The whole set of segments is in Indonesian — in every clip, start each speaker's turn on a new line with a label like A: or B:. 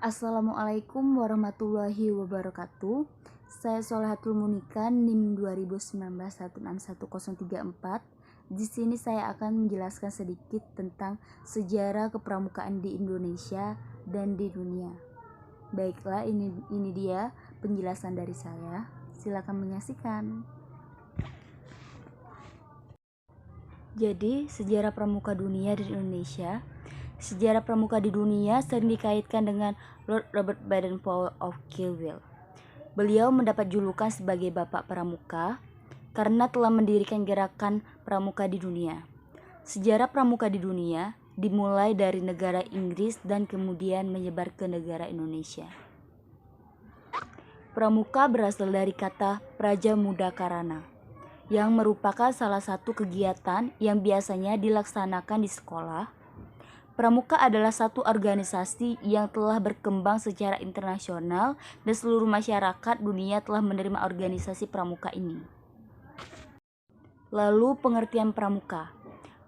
A: Assalamualaikum warahmatullahi wabarakatuh. Saya Solehatul Munika, NIM 2019161034. Di sini saya akan menjelaskan sedikit tentang sejarah kepramukaan di Indonesia dan di dunia. Baiklah, ini dia penjelasan dari saya. Silakan menyaksikan. Jadi, sejarah pramuka dunia di Indonesia. Sejarah pramuka di dunia sering dikaitkan dengan Lord Robert Baden-Powell of Kilwell. Beliau mendapat julukan sebagai Bapak Pramuka karena telah mendirikan gerakan pramuka di dunia. Sejarah pramuka di dunia dimulai dari negara Inggris dan kemudian menyebar ke negara Indonesia. Pramuka berasal dari kata Praja Muda Karana, yang merupakan salah satu kegiatan yang biasanya dilaksanakan di sekolah. Pramuka adalah satu organisasi yang telah berkembang secara internasional dan seluruh masyarakat dunia telah menerima organisasi pramuka ini. Lalu pengertian pramuka.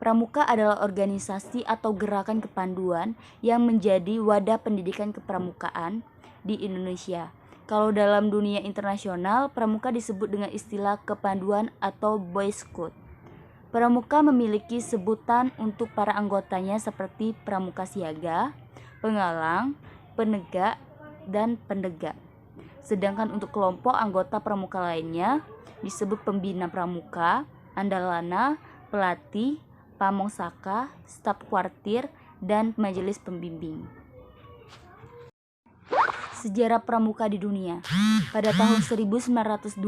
A: Pramuka adalah organisasi atau gerakan kepanduan yang menjadi wadah pendidikan kepramukaan di Indonesia. Kalau dalam dunia internasional, pramuka disebut dengan istilah kepanduan atau Boy Scout. Pramuka memiliki sebutan untuk para anggotanya seperti pramuka siaga, pengalang, penegak, dan pendegak. Sedangkan untuk kelompok anggota pramuka lainnya disebut pembina pramuka, andalana, pelatih, pamongsaka, staf kuartir, dan majelis pembimbing. Sejarah pramuka di dunia. Pada tahun 1912,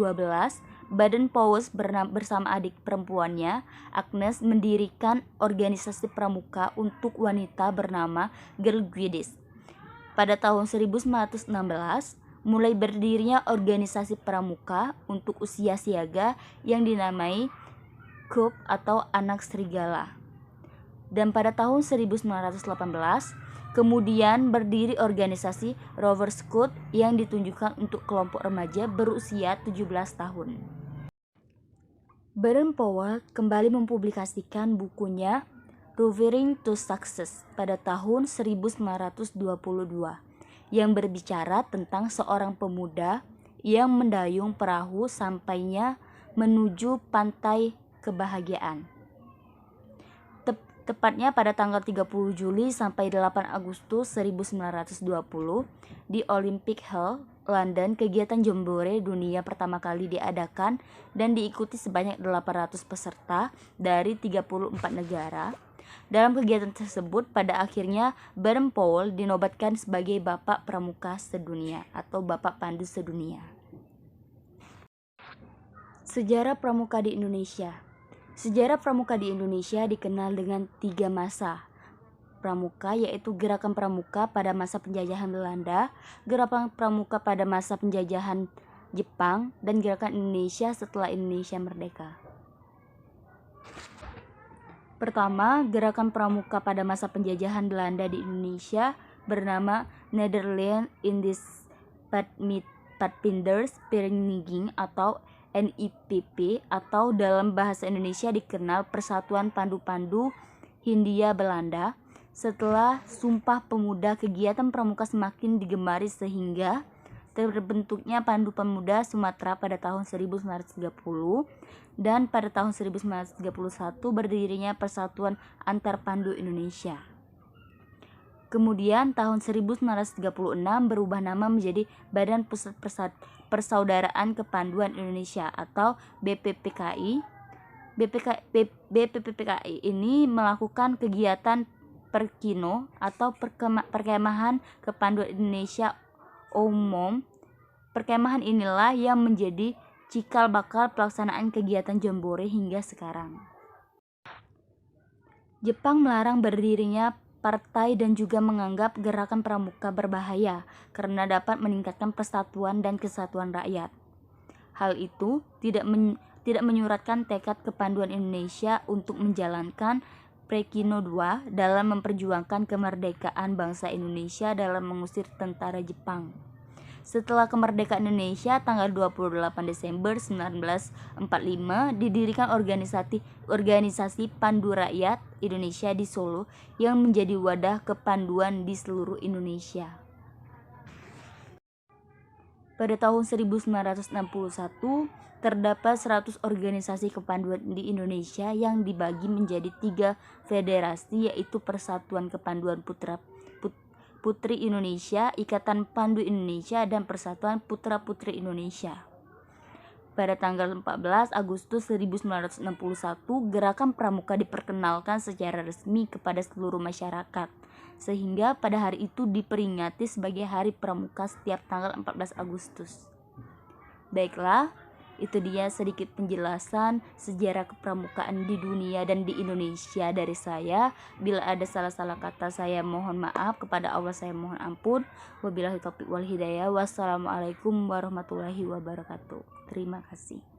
A: Baden-Powell bersama adik perempuannya, Agnes, mendirikan organisasi pramuka untuk wanita bernama Girl Guides. Pada tahun 1916, mulai berdirinya organisasi pramuka untuk usia siaga yang dinamai Cub atau Anak Serigala. Dan pada tahun 1918, kemudian berdiri organisasi Rover Scout yang ditunjukkan untuk kelompok remaja berusia 17 tahun. Baden-Powell kembali mempublikasikan bukunya Rovering to Success pada tahun 1922 yang berbicara tentang seorang pemuda yang mendayung perahu sampainya menuju pantai kebahagiaan. Tepatnya pada tanggal 30 Juli sampai 8 Agustus 1920 di Olympic Hall, London, kegiatan Jambore dunia pertama kali diadakan dan diikuti sebanyak 800 peserta dari 34 negara. Dalam kegiatan tersebut, pada akhirnya Baden-Powell dinobatkan sebagai Bapak Pramuka Sedunia atau Bapak Pandu Sedunia. Sejarah pramuka di Indonesia. Sejarah pramuka di Indonesia dikenal dengan 3 masa pramuka, yaitu gerakan pramuka pada masa penjajahan Belanda, gerakan pramuka pada masa penjajahan Jepang, dan gerakan Indonesia setelah Indonesia merdeka. Pertama, gerakan pramuka pada masa penjajahan Belanda di Indonesia bernama Nederland Indisch Padvinders Vereniging atau NIPP, atau dalam bahasa Indonesia dikenal Persatuan Pandu-Pandu Hindia Belanda. Setelah Sumpah Pemuda, kegiatan pramuka semakin digemari sehingga terbentuknya Pandu Pemuda Sumatera pada tahun 1930 dan pada tahun 1931 berdirinya Persatuan Antar Pandu Indonesia. Kemudian tahun 1936 berubah nama menjadi Badan Pusat Persaudaraan Kepanduan Indonesia atau BPPKI. BPPKI ini melakukan kegiatan Perkino atau Perkemahan Kepanduan Indonesia Umum. Perkemahan inilah yang menjadi cikal bakal pelaksanaan kegiatan Jambore hingga sekarang. Jepang melarang berdirinya partai dan juga menganggap gerakan pramuka berbahaya karena dapat meningkatkan persatuan dan kesatuan rakyat. Hal itu tidak menyuratkan tekad kepanduan Indonesia untuk menjalankan Prekino II dalam memperjuangkan kemerdekaan bangsa Indonesia dalam mengusir tentara Jepang. Setelah kemerdekaan Indonesia tanggal 28 Desember 1945 didirikan organisasi Pandu Rakyat Indonesia di Solo yang menjadi wadah kepanduan di seluruh Indonesia. Pada tahun 1961, terdapat 100 organisasi kepanduan di Indonesia yang dibagi menjadi 3 federasi, yaitu Persatuan Kepanduan Putri Indonesia, Ikatan Pandu Indonesia, dan Persatuan Putra-Putri Indonesia. Pada tanggal 14 Agustus 1961, Gerakan Pramuka diperkenalkan secara resmi kepada seluruh masyarakat, sehingga pada hari itu diperingati sebagai Hari Pramuka setiap tanggal 14 Agustus. Baiklah, itu dia sedikit penjelasan sejarah kepramukaan di dunia dan di Indonesia dari saya. Bila ada salah-salah kata, saya mohon maaf. Kepada Allah saya mohon ampun. Wabillahi taufiq wal hidayah. Wassalamualaikum warahmatullahi wabarakatuh. Terima kasih.